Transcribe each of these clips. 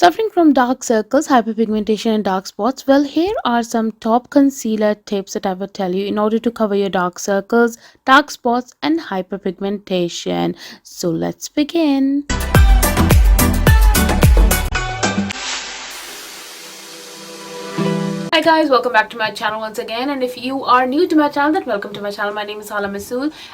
Suffering from dark circles, hyperpigmentation, and dark spots? Well, here are some top concealer tips that I will tell you in order to cover your dark circles, dark spots, and hyperpigmentation. So, let's begin. Hi guys, welcome back to my channel once again, and if you are new to my channel, then welcome to my channel. My name is Hala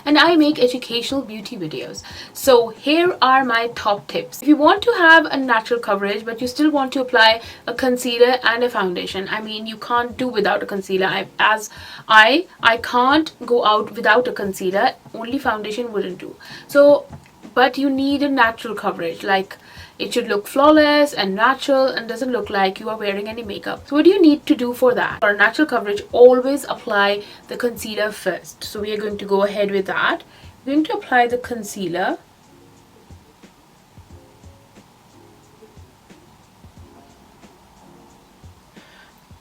and I make educational beauty videos. So here are my top tips. If you want to have a natural coverage but you still want to apply a concealer and a foundation, I mean you can't do without a concealer. I can't go out without a concealer, only foundation wouldn't do. So but you need a natural coverage, like it should look flawless and natural and doesn't look like you are wearing any makeup. So what do you need to do for that? For natural coverage, always apply the concealer first. So we are going to go ahead with that. We're going to apply the concealer.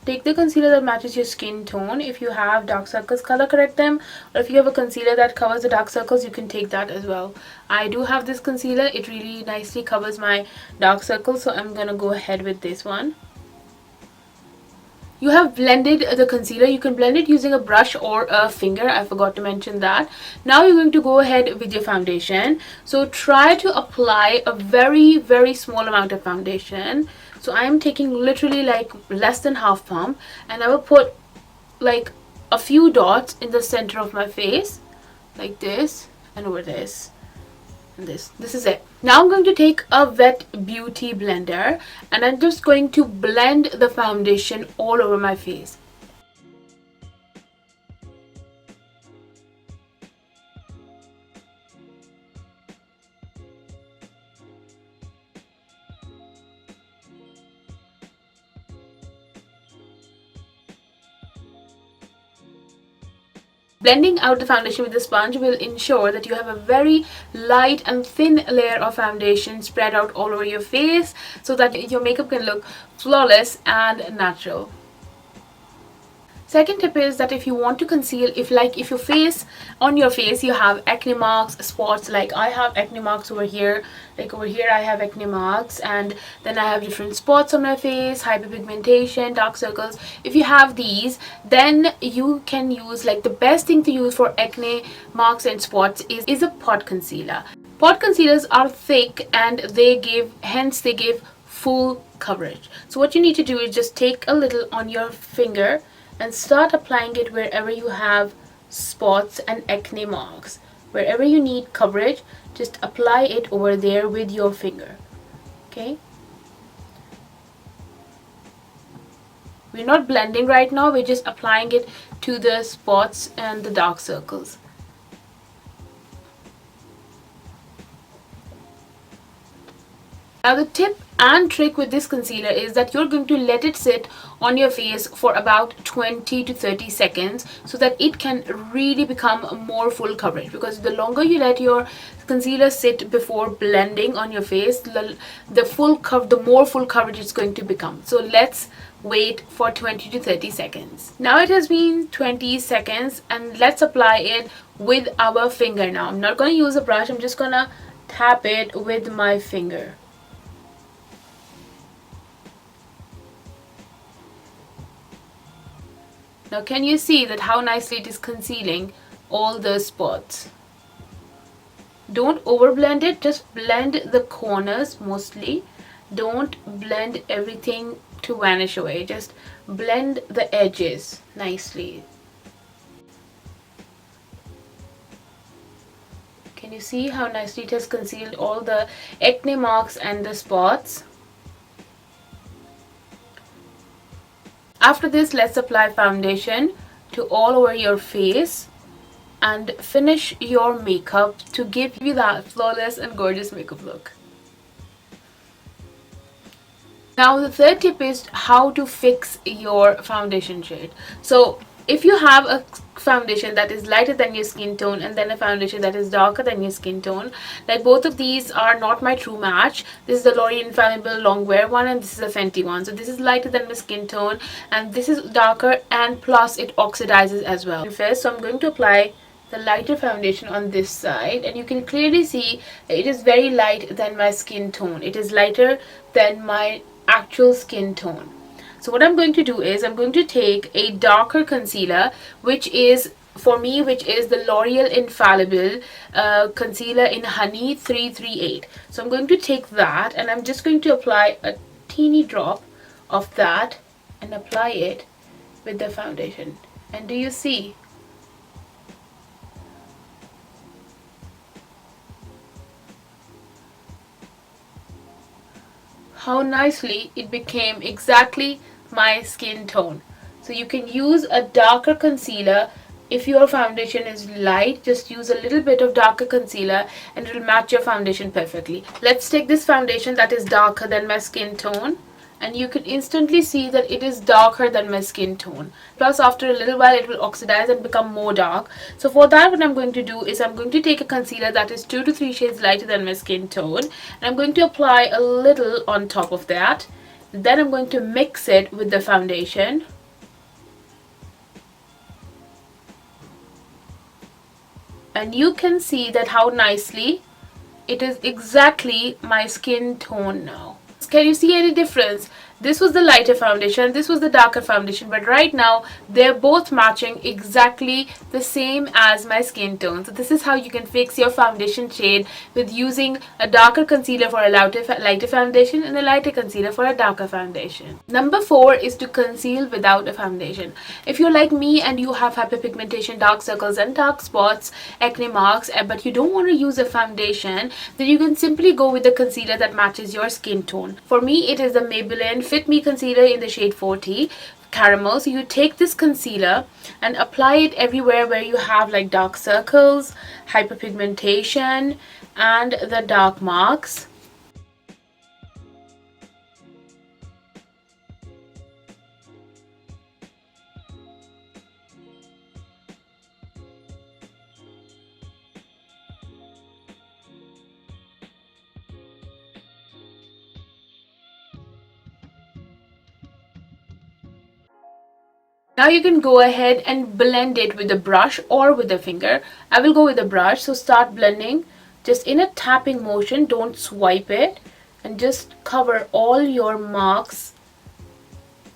Take the concealer that matches your skin tone. If you have dark circles, color correct them. Or if you have a concealer that covers the dark circles, you can take that as well. I do have this concealer. It really nicely covers my dark circles, so I'm going to go ahead with this one. You have blended the concealer. You can blend it using a brush or a finger. I forgot to mention that. Now you're going to go ahead with your foundation. So try to apply a very small amount of foundation. So I am taking literally like less than half pump, and I will put like a few dots in the center of my face, like this, and over this. And this is it. Now I'm going to take a wet beauty blender and I'm just going to blend the foundation all over my face. Blending out the foundation with the sponge will ensure that you have a very light and thin layer of foundation spread out all over your face so that your makeup can look flawless and natural. Second tip is that if you want to conceal, if on your face you have acne marks, spots, like I have acne marks over here, like over here I have acne marks, and then I have different spots on my face, hyperpigmentation, dark circles. If you have these, then you can use, like, the best thing to use for acne marks and spots is a pot concealer. Pot concealers are thick and they give full coverage. So what you need to do is just take a little on your finger and start applying it wherever you have spots and acne marks. Wherever you need coverage, just apply it over there with your finger. Okay? We're not blending right now, we're just applying it to the spots and the dark circles. Now the tip and trick with this concealer is that you're going to let it sit on your face for about 20 to 30 seconds so that it can really become more full coverage, because the longer you let your concealer sit before blending on your face, the more full coverage it's going to become. So let's wait for 20 to 30 seconds. Now it has been 20 seconds and let's apply it with our finger. Now I'm not going to use a brush, I'm just gonna tap it with my finger. Now can you see that how nicely it is concealing all the spots? Don't overblend it, just blend the corners mostly. Don't blend everything to vanish away, just blend the edges nicely. Can you see how nicely it has concealed all the acne marks and the spots? After this, let's apply foundation to all over your face and finish your makeup to give you that flawless and gorgeous makeup look. Now the third tip is how to fix your foundation shade. So if you have a foundation that is lighter than your skin tone and then a foundation that is darker than your skin tone, like both of these are not my true match. This is the L'Oreal Infallible long wear one and this is a Fenty one. So this is lighter than my skin tone and this is darker, and plus it oxidizes as well. First, so I'm going to apply the lighter foundation on this side, and you can clearly see it is very light than my skin tone. It is lighter than my actual skin tone. So what I'm going to do is I'm going to take a darker concealer, which is for me, which is the L'Oreal Infallible concealer in Honey 338. So I'm going to take that and I'm just going to apply a teeny drop of that and apply it with the foundation. And do you see how nicely it became exactly my skin tone? So you can use a darker concealer. If your foundation is light, just use a little bit of darker concealer and it will match your foundation perfectly. Let's take this foundation that is darker than my skin tone, and you can instantly see that it is darker than my skin tone. Plus after a little while it will oxidize and become more dark. So for that, what I'm going to do is I'm going to take a concealer that is 2 to 3 shades lighter than my skin tone, and I'm going to apply a little on top of that. Then I'm going to mix it with the foundation. And you can see that how nicely it is exactly my skin tone now. Can you see any difference? This was the lighter foundation, this was the darker foundation, but right now they're both matching exactly the same as my skin tone. So this is how you can fix your foundation shade with using a darker concealer for a lighter foundation and a lighter concealer for a darker foundation. Number 4 is to conceal without a foundation. If you're like me and you have hyperpigmentation, dark circles and dark spots, acne marks, but you don't want to use a foundation, then you can simply go with the concealer that matches your skin tone. For me, it is the Maybelline Fit Me concealer in the shade 40 caramel. So you take this concealer and apply it everywhere where you have like dark circles, hyperpigmentation, and the dark marks. Now you can go ahead and blend it with a brush or with a finger. I will go with a brush, so start blending just in a tapping motion, don't swipe it, and just cover all your marks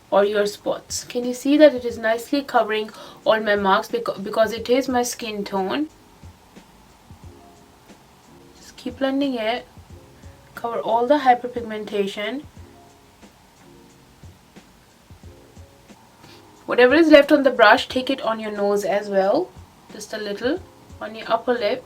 or your spots. Can you see that it is nicely covering all my marks because it is my skin tone? Just keep blending it, cover all the hyperpigmentation. Whatever is left on the brush, take it on your nose as well, just a little, on your upper lip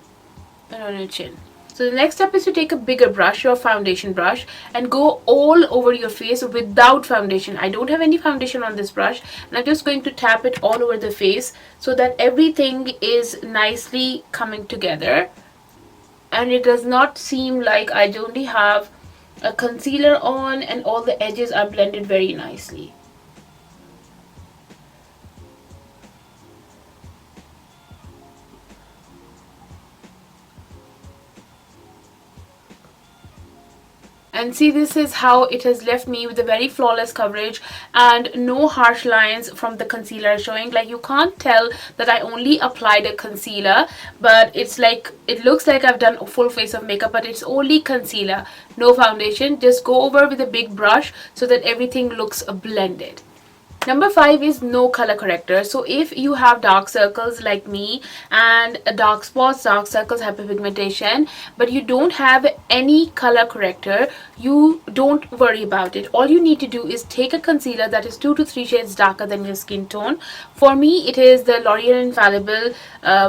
and on your chin. So the next step is to take a bigger brush, your foundation brush, and go all over your face without foundation. I don't have any foundation on this brush, and I'm just going to tap it all over the face so that everything is nicely coming together and it does not seem like I only have a concealer on and all the edges are blended very nicely. And see, this is how it has left me with a very flawless coverage and no harsh lines from the concealer showing. Like, you can't tell that I only applied a concealer, but it's like, it looks like I've done a full face of makeup, but it's only concealer, no foundation. Just go over with a big brush so that everything looks blended. Number 5 is no color corrector. So if you have dark circles like me and dark spots, dark circles, hyperpigmentation, but you don't have any color corrector, you don't worry about it. All you need to do is take a concealer that is 2 to 3 shades darker than your skin tone. For me, it is the L'Oreal Infallible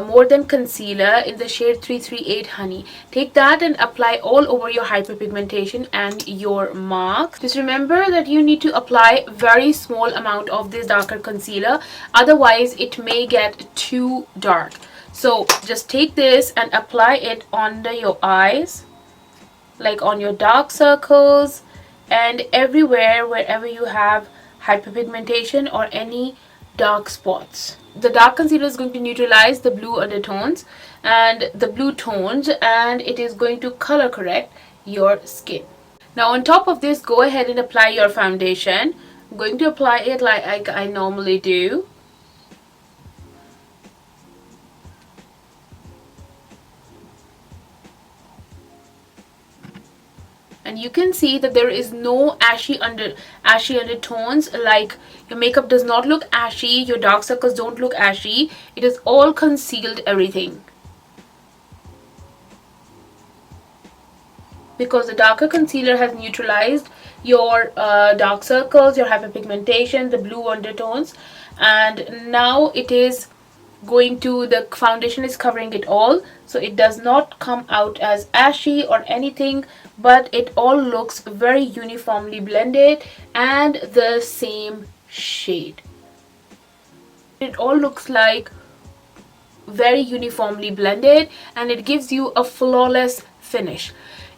More Than Concealer in the shade 338 Honey. Take that and apply all over your hyperpigmentation and your marks. Just remember that you need to apply very small amount of this darker concealer, otherwise it may get too dark. So just take this and apply it under your eyes, like on your dark circles and everywhere wherever you have hyperpigmentation or any dark spots. The dark concealer is going to neutralize the blue undertones and the blue tones, and it is going to color correct your skin. Now on top of this, go ahead and apply your foundation. I'm going to apply it like I normally do. and you can see that there is no ashy undertones. Like, your makeup does not look ashy, your dark circles don't look ashy. It is all concealed, everything. Because the darker concealer has neutralized your dark circles, your hyperpigmentation, the blue undertones, and now it is going to, the foundation is covering it all, so it does not come out as ashy or anything, but it all looks very uniformly blended and the same shade. It all looks like very uniformly blended, and it gives you a flawless finish.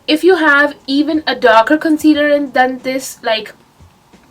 If you have even a darker concealer than this, like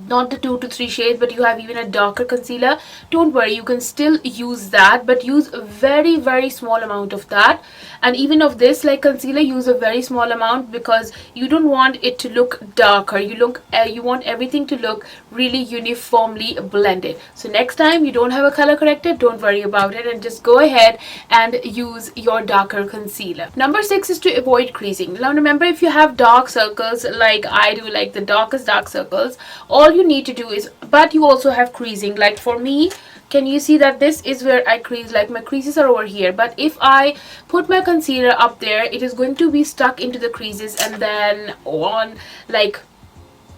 not the 2 to 3 shades, but you have even a darker concealer, don't worry, you can still use that, but use a very small amount of that. And even of this, like concealer, use a very small amount, because you don't want it to look darker. You want everything to look really uniformly blended. So next time you don't have a color corrector, don't worry about it, and just go ahead and use your darker concealer. Number 6 is to avoid creasing. Now remember, if you have dark circles like I do, like the darkest dark circles, all you need to do is, but you also have creasing, like for me, can you see that this is where I crease, like my creases are over here, but if I put my concealer up there, it is going to be stuck into the creases, and then on, like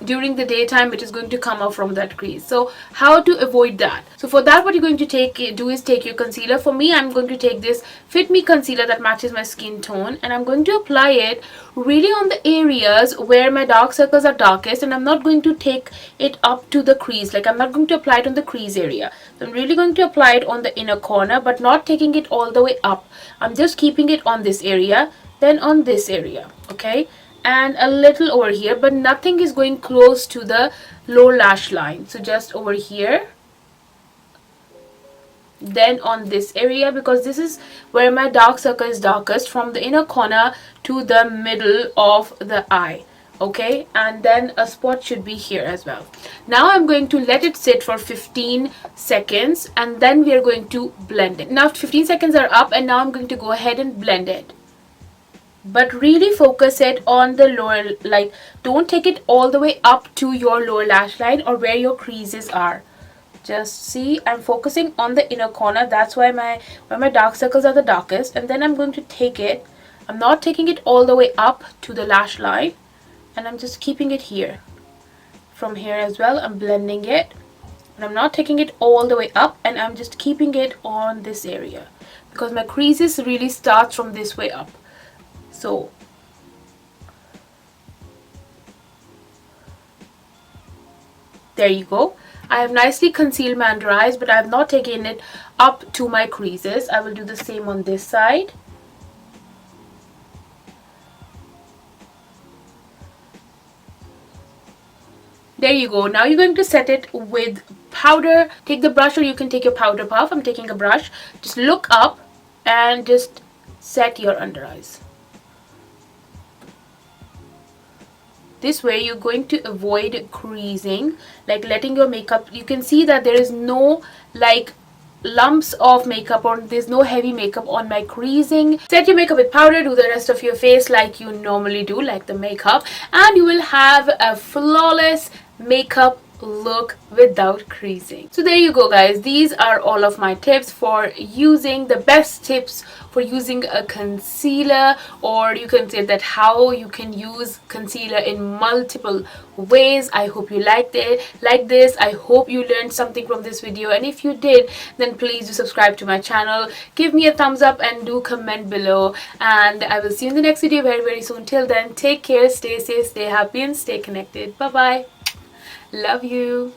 during the daytime, it is going to come out from that crease. So how to avoid that? So for that, what you're going to do is take your concealer. For me, I'm going to take this Fit Me concealer that matches my skin tone, and I'm going to apply it really on the areas where my dark circles are darkest, and I'm not going to take it up to the crease. Like, I'm not going to apply it on the crease area. So I'm really going to apply it on the inner corner, but not taking it all the way up. I'm just keeping it on this area, then on this area, okay, and a little over here, but nothing is going close to the lower lash line. So just over here, then on this area, because this is where my dark circle is darkest, from the inner corner to the middle of the eye, okay, and then a spot should be here as well. Now I'm going to let it sit for 15 seconds, and then we are going to blend it. Now 15 seconds are up, and now I'm going to go ahead and blend it. But really focus it on the lower, like don't take it all the way up to your lower lash line or where your creases are. Just see, I'm focusing on the inner corner. That's why where my dark circles are the darkest, and then I'm going to take it, I'm not taking it all the way up to the lash line, and I'm just keeping it here. From here as well, I'm blending it, and I'm not taking it all the way up, and I'm just keeping it on this area, because my creases really start from this way up. So there you go. I have nicely concealed my under eyes, but I have not taken it up to my creases. I will do the same on this side. There you go. Now you're going to set it with powder. Take the brush, or you can take your powder puff. I'm taking a brush. Just look up and just set your under eyes. This way you're going to avoid creasing, like letting your makeup, you can see that there is no like lumps of makeup, or there's no heavy makeup on my creasing. Set your makeup with powder, do the rest of your face like you normally do, like the makeup, and you will have a flawless makeup look without creasing. So there you go, guys. These are all of my tips for using, the best tips for using a concealer, or you can say that how you can use concealer in multiple ways. I hope you liked it, like this. I hope you learned something from this video, and if you did, then please do subscribe to my channel, give me a thumbs up, and do comment below, and I will see you in the next video very soon. Till then, take care, stay safe, stay happy, and stay connected. Bye bye. Love you.